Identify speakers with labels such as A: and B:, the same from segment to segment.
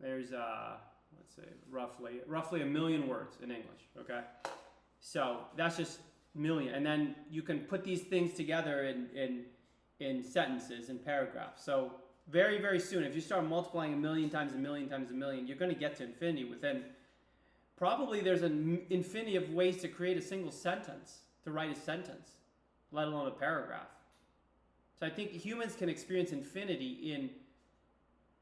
A: There's let's say roughly a million words in English. Okay, so that's just million, and then you can put these things together in sentences and paragraphs. So very, very soon, if you start multiplying a million times a million times a million, you're going to get to infinity within. Probably there's an infinity of ways to create a single sentence, to write a sentence, let alone a paragraph. So I think humans can experience infinity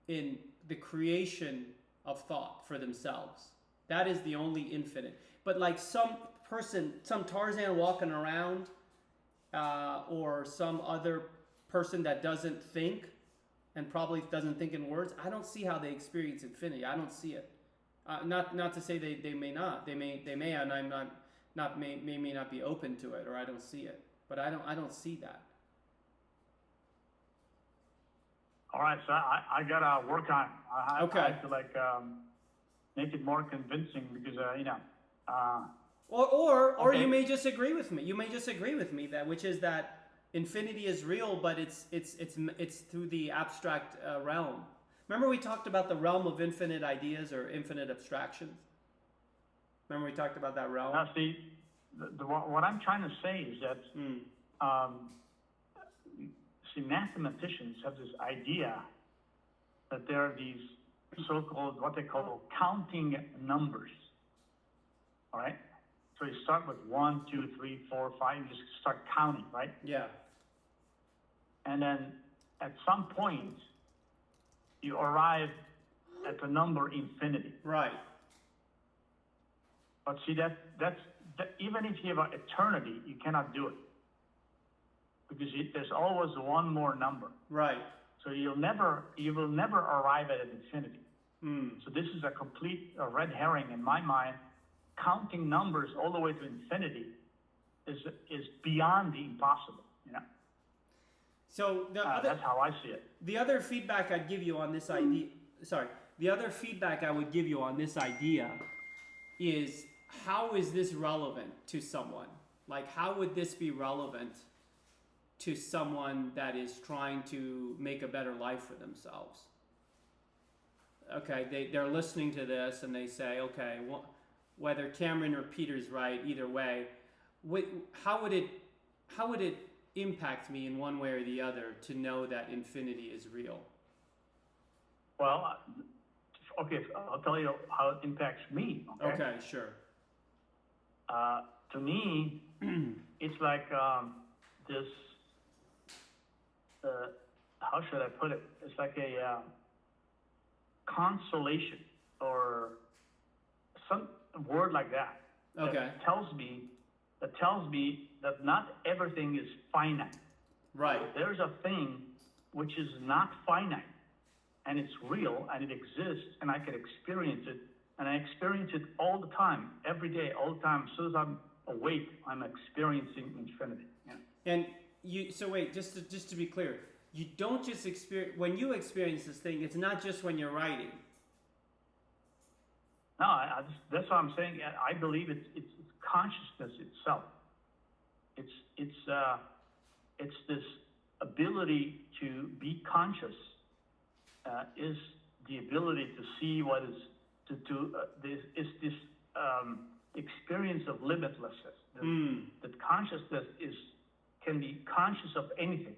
A: in the creation of thought for themselves. That is the only infinite. But like some person, some Tarzan walking around, or some other person that doesn't think and probably doesn't think in words, I don't see how they experience infinity. I don't see it. Not to say they may not. They may, and I'm may not be open to it, or I don't see it. But I don't see that.
B: All right, so I gotta work on it. I have to like make it more convincing because
A: Or
B: okay.
A: you may just agree with me. You may just agree with me which is that infinity is real, but it's through the abstract realm. Remember we talked about the realm of infinite ideas or infinite abstractions? Remember we talked about that realm?
B: Now see, what I'm trying to say is that see, mathematicians have this idea that there are these so-called, what they call counting numbers. All right? So you start with 1, 2, 3, 4, 5, you just start counting, right?
A: Yeah.
B: And then at some point, you arrive at the number infinity.
A: Right.
B: But see, that's even if you have an eternity, you cannot do it. Because there's always one more number.
A: Right.
B: So you will never arrive at an infinity.
A: Mm.
B: So this is a complete red herring in my mind. Counting numbers all the way to infinity is beyond the impossible.
A: So
B: that's how I see it.
A: The other feedback I'd give you on this idea, the other feedback I would give you on this idea is, how is this relevant to someone? Like, how would this be relevant to someone that is trying to make a better life for themselves? Okay, they're listening to this and they say, okay, well, whether Cameron or Peter's right, either way, how would it impact me in one way or the other to know that infinity is real?
B: Well, okay, I'll tell you how it impacts me.
A: Okay, sure.
B: To me, it's like this. How should I put it? It's like a consolation or some word like that.
A: Okay.
B: That tells me that not everything is finite.
A: Right.
B: There's a thing which is not finite, and it's real, and it exists, and I can experience it, and I experience it all the time, every day, all the time. As soon as I'm awake, I'm experiencing infinity. Yeah.
A: And so wait, just to be clear, you don't just experience, when you experience this thing, it's not just when you're writing.
B: No, that's what I'm saying. I believe it's consciousness itself. It's this ability to be conscious. Is the ability to see what is this experience of limitlessness. That consciousness can be conscious of anything.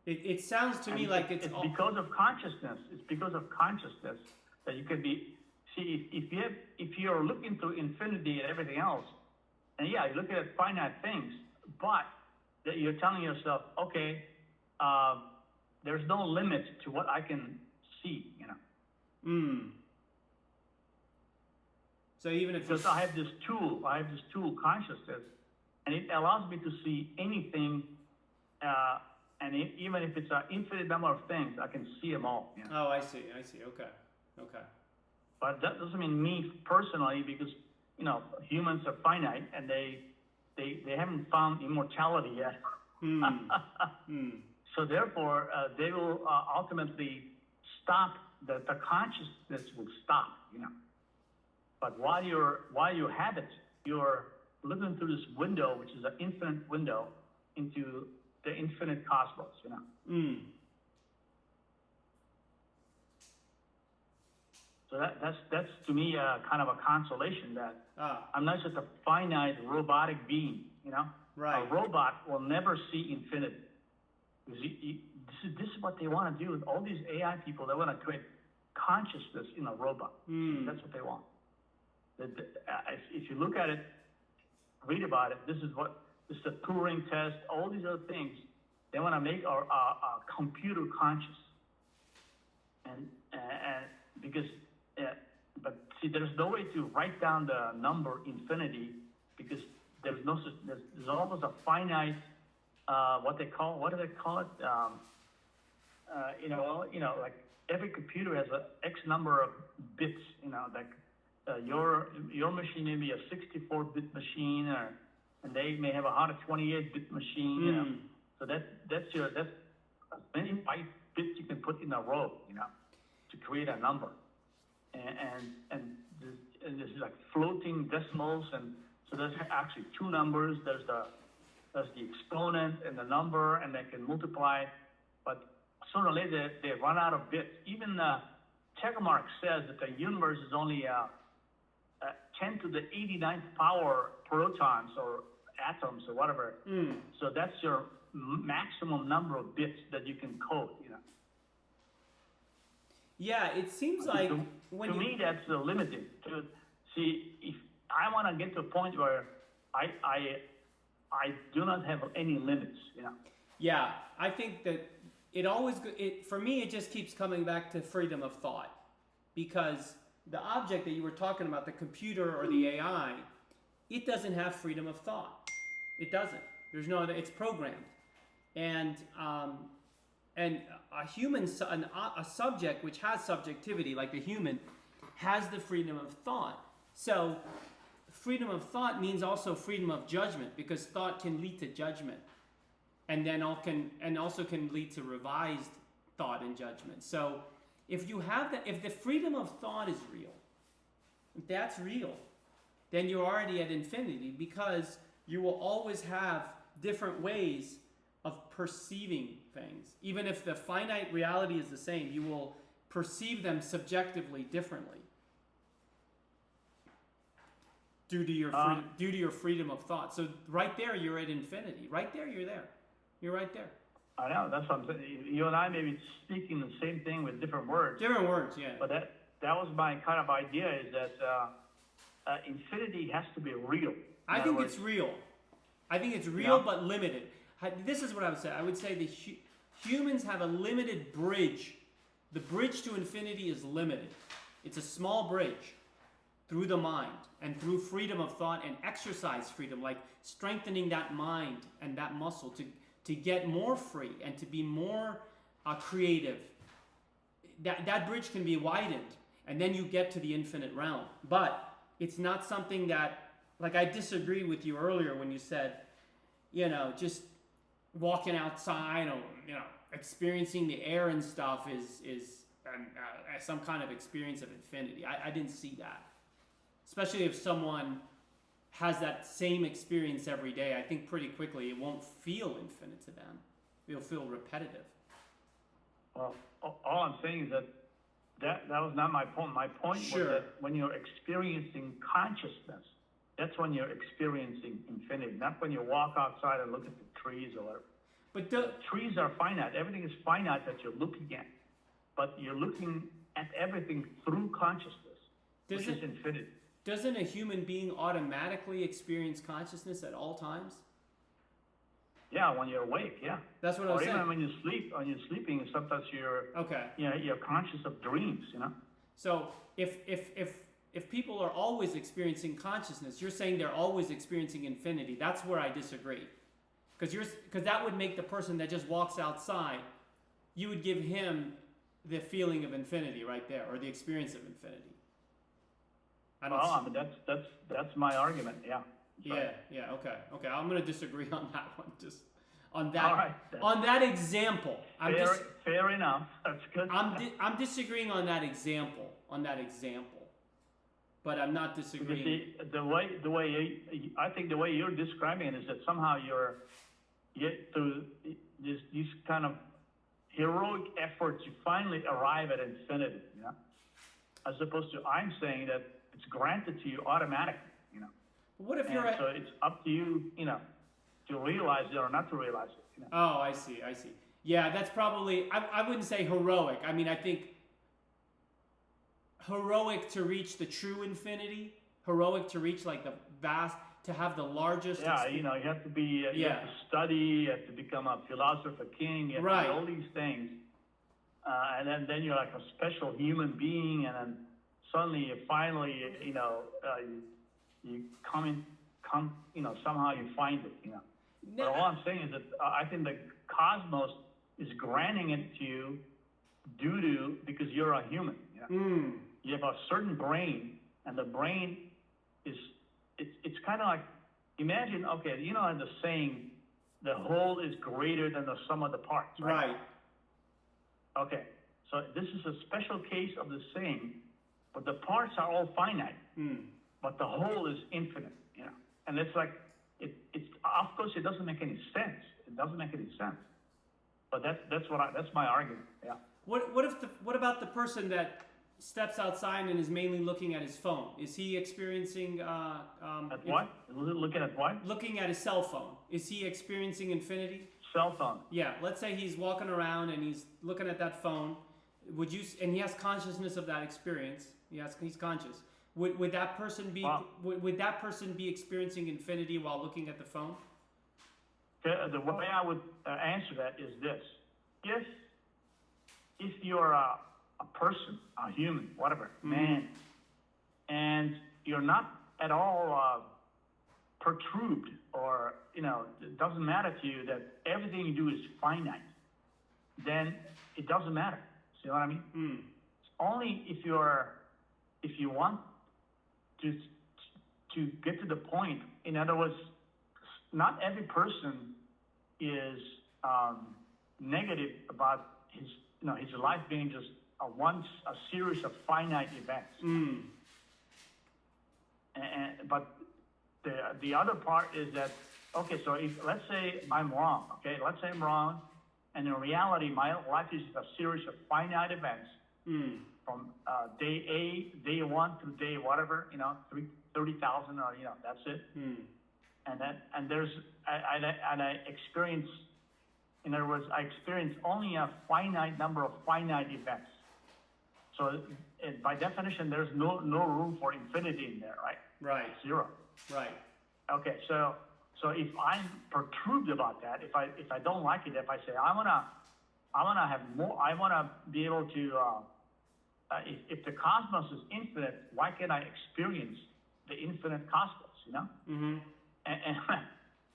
A: It sounds to me like it's
B: because of consciousness. It's because of consciousness that you can be. See, if you're looking through infinity and everything else, and yeah, you're looking at finite things, but that you're telling yourself, okay, there's no limit to what I can see.
A: So even if
B: because I have this tool, consciousness, and it allows me to see anything. And even if it's an infinite number of things, I can see them all.
A: Oh, I see. Okay.
B: But that doesn't mean me personally, because humans are finite and they haven't found immortality yet. So therefore, they will ultimately stop. The consciousness will stop. But while you have it, you're looking through this window, which is an infinite window into the infinite cosmos. So that's to me kind of a consolation that
A: Ah,
B: I'm not just a finite robotic being, you know?
A: right.
B: A robot will never see infinity. Because this is what they want to do with all these AI people. They want to create consciousness in a robot. That's what they want. If you look at it, read about it, this is the Turing test, all these other things. They want to make our computer conscious. And because, but see, there's no way to write down the number infinity because there's almost a finite, what do they call it? Like every computer has a X number of bits, like your machine may be a 64-bit machine, and they may have a 128-bit machine. So that's as many byte bits you can put in a row, to create a number. And this is like floating decimals, and so there's actually two numbers. There's the exponent and the number, and they can multiply. But sooner or later, they run out of bits. Even Checkmark says that the universe is only 10 to the 89th power protons or atoms or whatever. So that's your maximum number of bits that you can code.
A: Yeah, it seems like
B: to me that's limited. To see if I want to get to a point where I do not have any limits.
A: Yeah, I think that for me it just keeps coming back to freedom of thought, because the object that you were talking about, the computer or the AI, it doesn't have freedom of thought. It doesn't. There's no other. It's programmed, and a human, a subject which has subjectivity, like the human, has the freedom of thought. So, freedom of thought means also freedom of judgment, because thought can lead to judgment, and also can lead to revised thought and judgment. So, if you have that, if the freedom of thought is real, if that's real, then you're already at infinity, because you will always have different ways of perceiving things. Even if the finite reality is the same, you will perceive them subjectively differently due to your freedom of thought. So right there, you're at infinity. Right there, you're there. You're right there.
B: I know, that's what I'm saying. You and I may be speaking the same thing with different words.
A: Different words, yeah.
B: But that was my kind of idea, is that infinity has to be real.
A: I think it's real. I think it's real, but limited. This is what I would say. I would say the humans have a limited bridge. The bridge to infinity is limited. It's a small bridge through the mind and through freedom of thought and exercise freedom, like strengthening that mind and that muscle to get more free and to be more creative. That bridge can be widened, and then you get to the infinite realm. But it's not something that, like, I disagree with you earlier when you said, just walking outside or experiencing the air and stuff is some kind of experience of infinity. I didn't see that, especially if someone has that same experience every day. I think pretty quickly it won't feel infinite to them. It'll feel repetitive.
B: Well, all I'm saying is that was not my point. My point was that when you're experiencing consciousness, that's when you're experiencing infinity, not when you walk outside and look at the trees or whatever.
A: But
B: the trees are finite. Everything is finite that you're looking at. But you're looking at everything through consciousness, which is infinity.
A: Doesn't a human being automatically experience consciousness at all times?
B: Yeah, when you're awake, yeah.
A: That's what I was saying.
B: Or even when you sleep, when you're sleeping, sometimes you're you're conscious of dreams,
A: So if people are always experiencing consciousness, you're saying they're always experiencing infinity. That's where I disagree. Because that would make the person that just walks outside, you would give him the feeling of infinity right there, or the experience of infinity.
B: That's my argument. Yeah.
A: Yeah. Okay. I'm gonna disagree on that one. Just on that.
B: All right,
A: on that example.
B: Fair enough. That's good.
A: I'm disagreeing on that example. But I'm not disagreeing.
B: You see, I think the way you're describing it is that somehow through these kind of heroic efforts, you finally arrive at infinity. as opposed to I'm saying that it's granted to you automatically, you know.
A: What if
B: And
A: you're
B: so it's up to you, you know, to realize it or not to realize it, you know.
A: Oh, I see. Yeah, that's probably, I wouldn't say heroic. I mean, I think heroic to reach the true infinity, heroic to reach like the vast, to have the largest.
B: Yeah, you know, you have to be, you have to study, you have to become a philosopher king, you have to do all these things. And then you're like a special human being, and then suddenly you finally, you know, you you know, somehow you find it, you know.
A: No.
B: But all I'm saying is that I think the cosmos is granting it to you because you're a human, you know. You have a certain brain, and the brain is, it's kind of like, imagine, okay, you know, the saying, the whole is greater than the sum of the parts, right?
A: Right.
B: Okay, so this is a special case of the saying, but the parts are all finite, but the whole is infinite, you know. And it's like, it's of course it doesn't make any sense. It doesn't make any sense. But that's my argument. Yeah.
A: What about the person that steps outside and is mainly looking at his phone? Is he experiencing
B: at what? Looking at what?
A: Looking at his cell phone. Is he experiencing infinity?
B: Cell phone.
A: Yeah. Let's say he's walking around and he's looking at that phone. And he has consciousness of that experience. He's conscious. Would that person be would that person be experiencing infinity while looking at the phone?
B: The way I would answer that is this: if you're a person, a human, whatever, man, and you're not at all perturbed, or you know, it doesn't matter to you that everything you do is finite, then it doesn't matter. See what I mean? It's only if you want to get to the point. In other words, not every person is negative about his life being just a series of finite events. But the other part is that, okay, so if let's say I'm wrong, okay, let's say I'm wrong, and in reality my life is a series of finite events. From day 1 to day whatever, you know, 30,000, or you know, that's it. And there's I experience, in other words, I experience only a finite number of finite events. So by definition, there's no room for infinity in there, right?
A: Right.
B: Zero.
A: Right.
B: Okay, so if I'm perturbed about that, if I don't like it, if I say I wanna have more, I wanna be able to. If the cosmos is infinite, why can't I experience the infinite cosmos? You know. And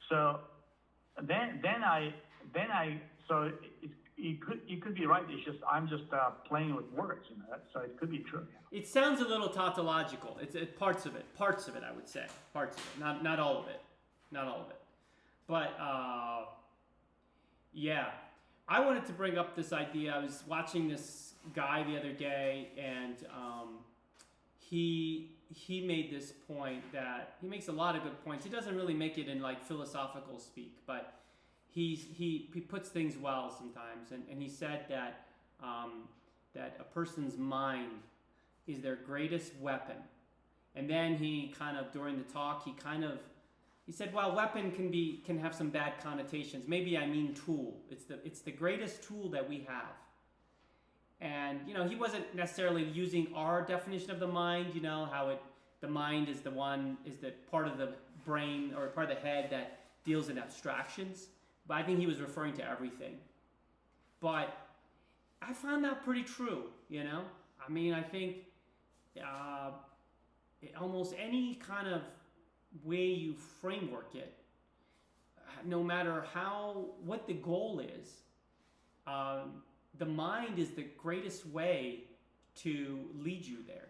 B: so so you could be right. It's just I'm just playing with words, you know. So it could be true. Yeah.
A: It sounds a little tautological. It's parts of it. I would say parts of it, not all of it, But yeah, I wanted to bring up this idea. I was watching this guy the other day, and he made this point that he makes a lot of good points. He doesn't really make it in like philosophical speak, but he puts things well sometimes. And he said that that a person's mind is their greatest weapon. And then he kind of, during the talk, he said, well, weapon can have some bad connotations. Maybe I mean tool. It's the greatest tool that we have. And, you know, he wasn't necessarily using our definition of the mind, you know, how the mind is the part of the brain or part of the head that deals in abstractions. But I think he was referring to everything. But I found that pretty true, you know. I mean, I think almost any kind of way you framework it, no matter what the goal is, the mind is the greatest way to lead you there.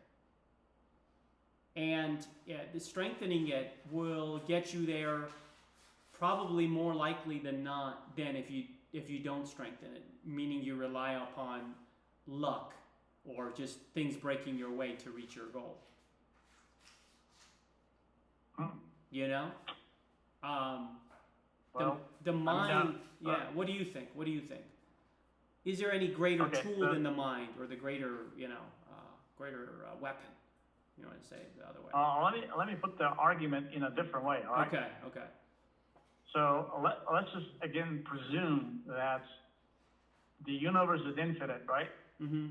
A: And the strengthening it will get you there probably more likely than not than if you don't strengthen it, meaning you rely upon luck or just things breaking your way to reach your goal. You know? The mind, what do you think? Is there any greater tool than the mind, or the greater weapon. You want to say it the other way?
B: Let me put the argument in a different way. All right.
A: Okay. Okay.
B: So let's just again presume that the universe is infinite, right?
A: Mm-hmm.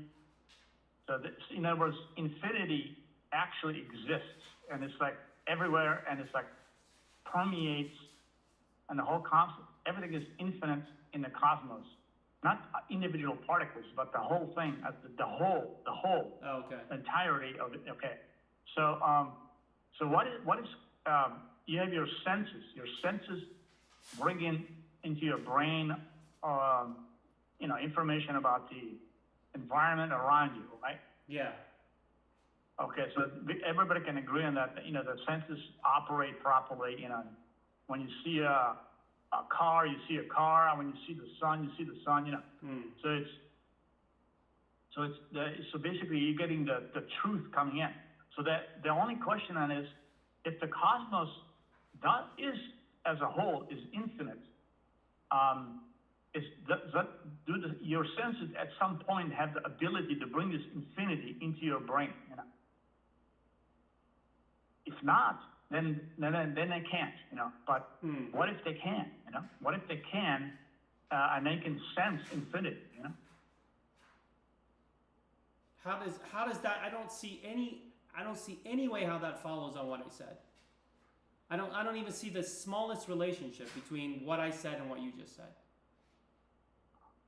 B: So in other words, infinity actually exists, and it's like everywhere, and it's like permeates, and the whole concept, everything is infinite in the cosmos, not individual particles, but the whole thing, the whole,
A: Oh, okay.
B: entirety of it. Okay. So so what is you have your senses. Your senses bring into your brain, information about the environment around you, right?
A: Yeah.
B: Okay, so everybody can agree on that. The senses operate properly. When you see a car, you see a car. And when you see the sun, you see the sun. So basically you're getting the truth coming in. So that the only question then is, if the cosmos is as a whole is infinite, your senses at some point have the ability to bring this infinity into your brain? If not, then they can't. But what if they can? What if they can, and they can sense infinity?
A: How does that? I don't see any way how that follows on what I said. I don't even see the smallest relationship between what I said and what you just said.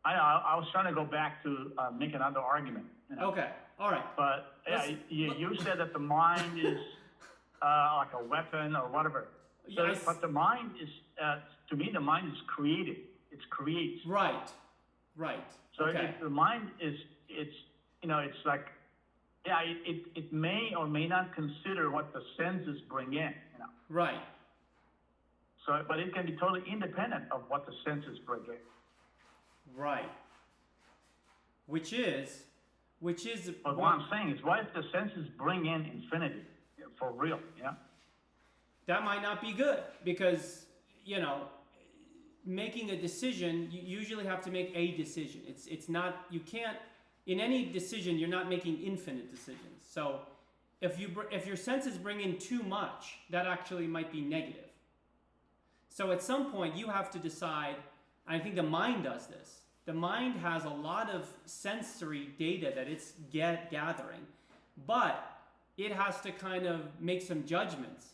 B: I was trying to go back to make another argument.
A: Okay, all right.
B: But you said that the mind is like a weapon or whatever. So,
A: Yes.
B: But the mind is, to me, the mind is creative. It creates.
A: Right.
B: So
A: okay.
B: if the mind is, it's like, it may or may not consider what the senses bring in.
A: Right.
B: So, but it can be totally independent of what the senses bring in.
A: Right. Which is.
B: But what I'm saying is, what if the senses bring in infinity for real?
A: That might not be good because making a decision, you usually have to make a decision. It's not, you can't, in any decision you're not making infinite decisions. So if your senses bring in too much, that actually might be negative. So at some point you have to decide, and I think the mind does this. The mind has a lot of sensory data that it's gathering, but it has to kind of make some judgments.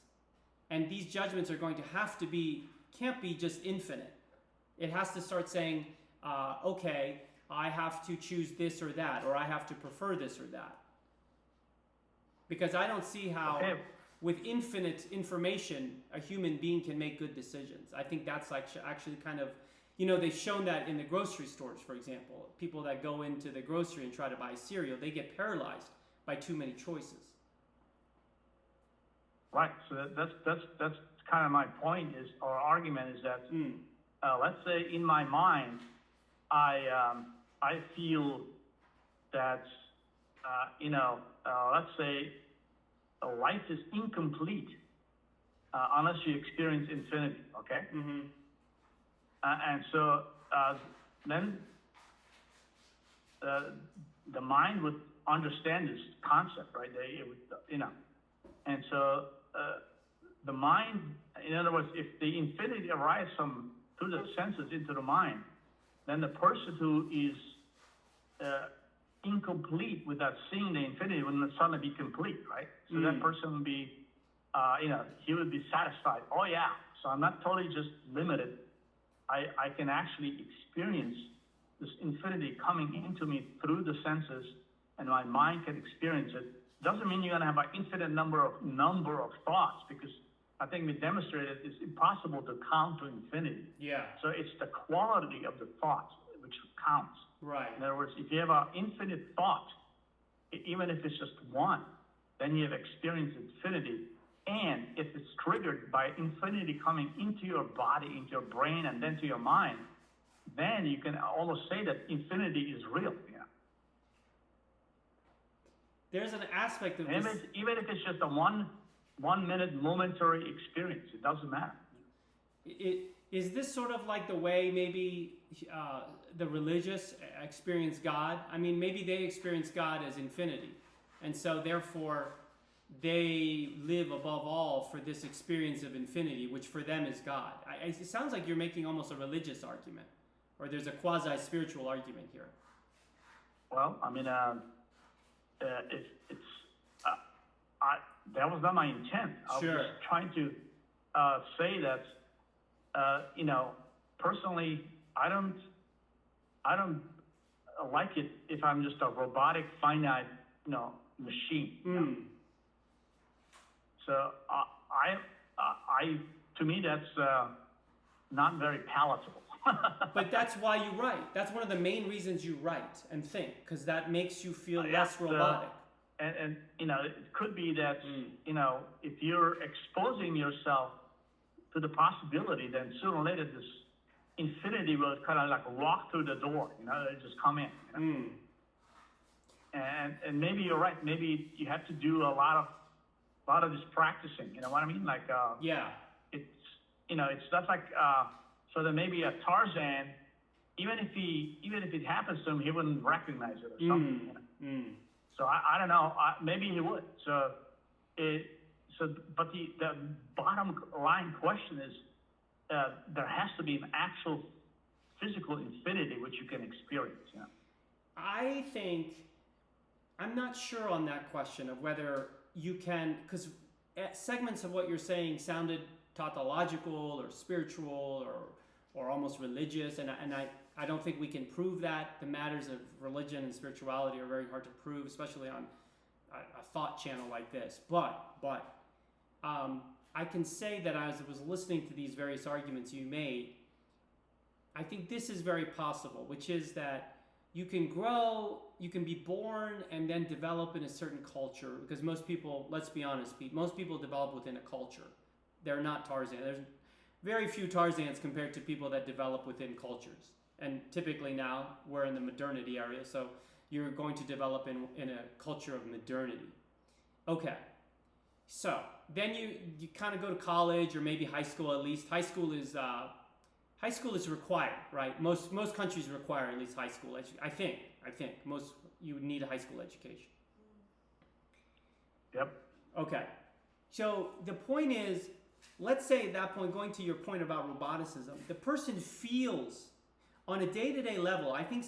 A: And these judgments are going to can't be just infinite. It has to start saying, okay, I have to choose this or that, or I have to prefer this or that. Because I don't see how, with infinite information, a human being can make good decisions. I think that's actually kind of, they've shown that in the grocery stores, for example. People that go into the grocery and try to buy cereal, they get paralyzed by too many choices.
B: Right. So that's kind of my point or argument is that, let's say in my mind, I feel that, let's say life is incomplete unless you experience infinity. Okay.
A: Mm-hmm.
B: And so then the mind would understand this concept, right? And so the mind, in other words, if the infinity arrives through the senses into the mind, then the person who is incomplete without seeing the infinity will suddenly be complete, right? So that person would be, he would be satisfied. Oh yeah, so I'm not totally just limited. I can actually experience this infinity coming into me through the senses, and my mind can experience it. Doesn't mean you're going to have an infinite number of thoughts, because I think we demonstrated it's impossible to count to infinity.
A: Yeah.
B: So it's the quality of the thoughts which counts.
A: Right.
B: In other words, if you have an infinite thought, even if it's just one, then you have experienced infinity. And if it's triggered by infinity coming into your body, into your brain, and then to your mind, then you can almost say that infinity is real. Yeah.
A: There's an aspect of this.
B: Even if it's just a 1 minute momentary experience, it doesn't matter.
A: Is this sort of like the way maybe the religious experience God? I mean, maybe they experience God as infinity, And so therefore, they live above all for this experience of infinity, which for them is God. It sounds like you're making almost a religious argument, or there's a quasi-spiritual argument here.
B: Well, I mean, that was not my intent. I was
A: Sure.
B: just trying to say that, personally, I don't like it if I'm just a robotic, finite, machine. So to me, that's not very palatable.
A: But that's why you write. That's one of the main reasons you write and think, because that makes you feel less robotic.
B: And it could be that, if you're exposing yourself to the possibility, then sooner or later this infinity will kind of like walk through the door, it'll just come in. And maybe you're right. Maybe you have to do a lot of this practicing. You know what I mean? Like, it's not like, so that maybe a Tarzan, even if it happens to him, he wouldn't recognize it or something. So I don't know. Maybe he would. But the bottom line question is, there has to be an actual physical infinity which you can experience.
A: I think, I'm not sure on that question of whether you can, because segments of what you're saying sounded tautological or spiritual or almost religious, and I don't think we can prove that. The matters of religion and spirituality are very hard to prove, especially on a thought channel like this. But I can say that as I was listening to these various arguments you made, I think this is very possible, which is that you can grow, you can be born and then develop in a certain culture, because most people, let's be honest, Pete, most people develop within a culture. They're not Tarzan. There's very few Tarzans compared to people that develop within cultures. And typically now, we're in the modernity area, so you're going to develop in a culture of modernity. Okay, so then you kind of go to college, or maybe high school at least. High school is required, right? Most countries require at least high school education. I think most, you would need a high school education.
B: Yep.
A: Okay, so the point is, let's say at that point, going to your point about roboticism, the person feels on a day-to-day level, I think,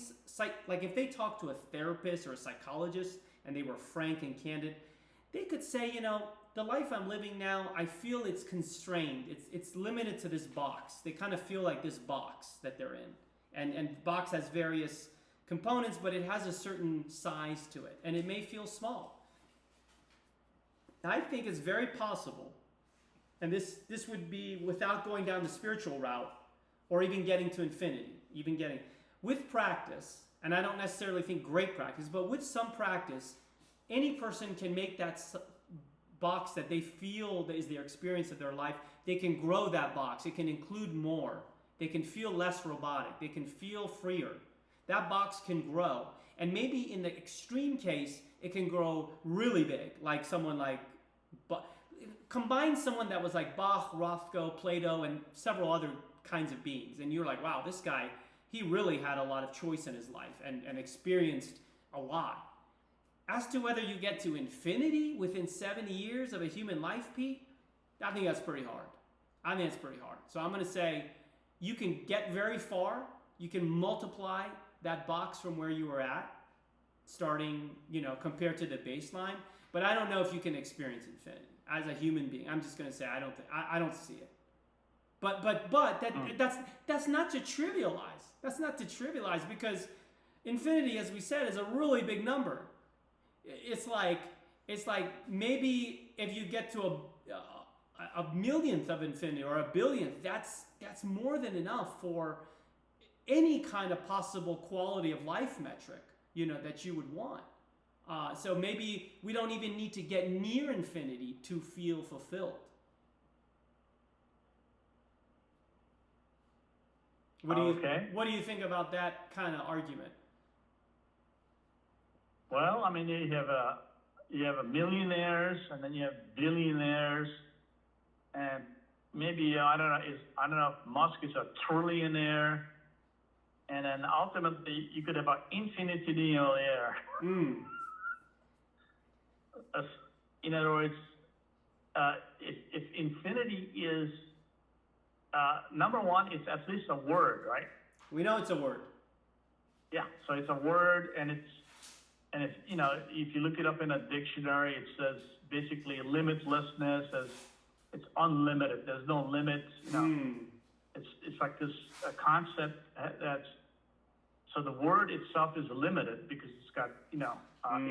A: like if they talk to a therapist or a psychologist and they were frank and candid, they could say, the life I'm living now, I feel it's constrained. It's limited to this box. They kind of feel like this box that they're in. And the box has various components, but it has a certain size to it. And it may feel small. I think it's very possible, and this would be without going down the spiritual route or even getting to infinity, with practice, and I don't necessarily think great practice, but with some practice, any person can make that box that they feel that is their experience of their life, they can grow that box. It can include more. They can feel less robotic. They can feel freer. That box can grow. And maybe in the extreme case, it can grow really big, like someone like, combine someone that was like Bach, Rothko, Plato, and several other kinds of beings. And you're like, wow, this guy, he really had a lot of choice in his life and experienced a lot. As to whether you get to infinity within 70 years of a human life, Pete, I think that's pretty hard. So I'm going to say you can get very far. You can multiply that box from where you were at, starting, compared to the baseline. But I don't know if you can experience infinity as a human being. I'm just going to say I don't see it. But that's not to trivialize. That's not to trivialize, because infinity, as we said, is a really big number. It's like maybe if you get to a millionth of infinity or a billionth, that's more than enough for any kind of possible quality of life metric, that you would want. So maybe we don't even need to get near infinity to feel fulfilled. What do you think about that kind of argument?
B: Well, I mean, you have millionaires, and then you have billionaires, and maybe I don't know if Musk is a trillionaire, and then ultimately you could have an infinitillionaire. in other words, if infinity is, number one, it's at least a word, right?
A: We know it's a word.
B: Yeah, so it's a word, and if you know, if you look it up in a dictionary, it says basically limitlessness as it's unlimited. There's no limit. You know, it's like this a concept that's so the word itself is limited because it's got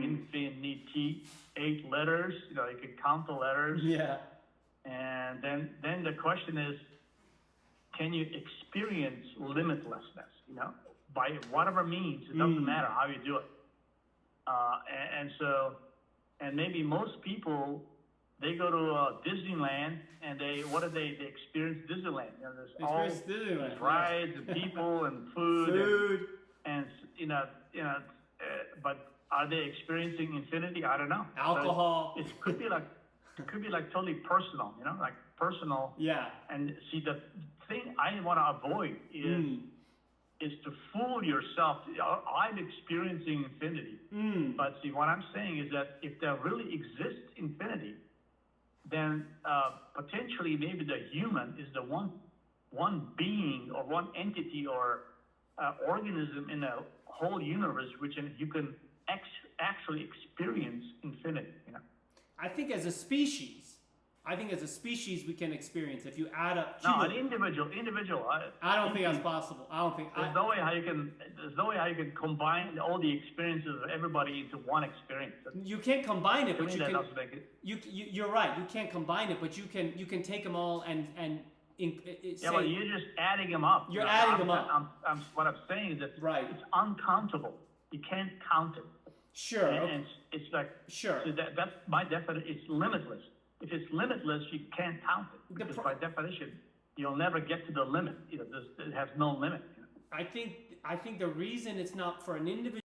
B: infinity, 8 letters. You know, you can count the letters.
A: Yeah.
B: And then the question is, can you experience limitlessness? You know, by whatever means. It doesn't matter how you do it. And maybe most people, they go to Disneyland and they experience Disneyland. You know, there's all
A: Disneyland,
B: these rides and people and food. And but are they experiencing infinity? I don't know.
A: Alcohol.
B: So it could be like totally personal, you know, like personal.
A: Yeah.
B: And see, the thing I want to avoid is to fool yourself. I'm experiencing infinity. But see, what I'm saying is that if there really exists infinity, then potentially maybe the human is the one being or one entity or organism in the whole universe which you can actually experience infinity. You know.
A: I think as a species we can experience. If you add up.
B: No, an individual.
A: I don't think that's possible.
B: There's no way how you can combine all the experiences of everybody into one experience.
A: You can't combine it, but
B: you're
A: right. You can't combine it, but you can take them all and
B: but you're just adding them up.
A: You're adding them up.
B: What I'm saying is that it's uncountable. You can't count it.
A: Sure.
B: And it's like
A: sure.
B: So that's my definition. It's limitless. If it's limitless, you can't count it because by definition, you'll never get to the limit. You know, it has no limit. You know?
A: I think the reason it's not for an individual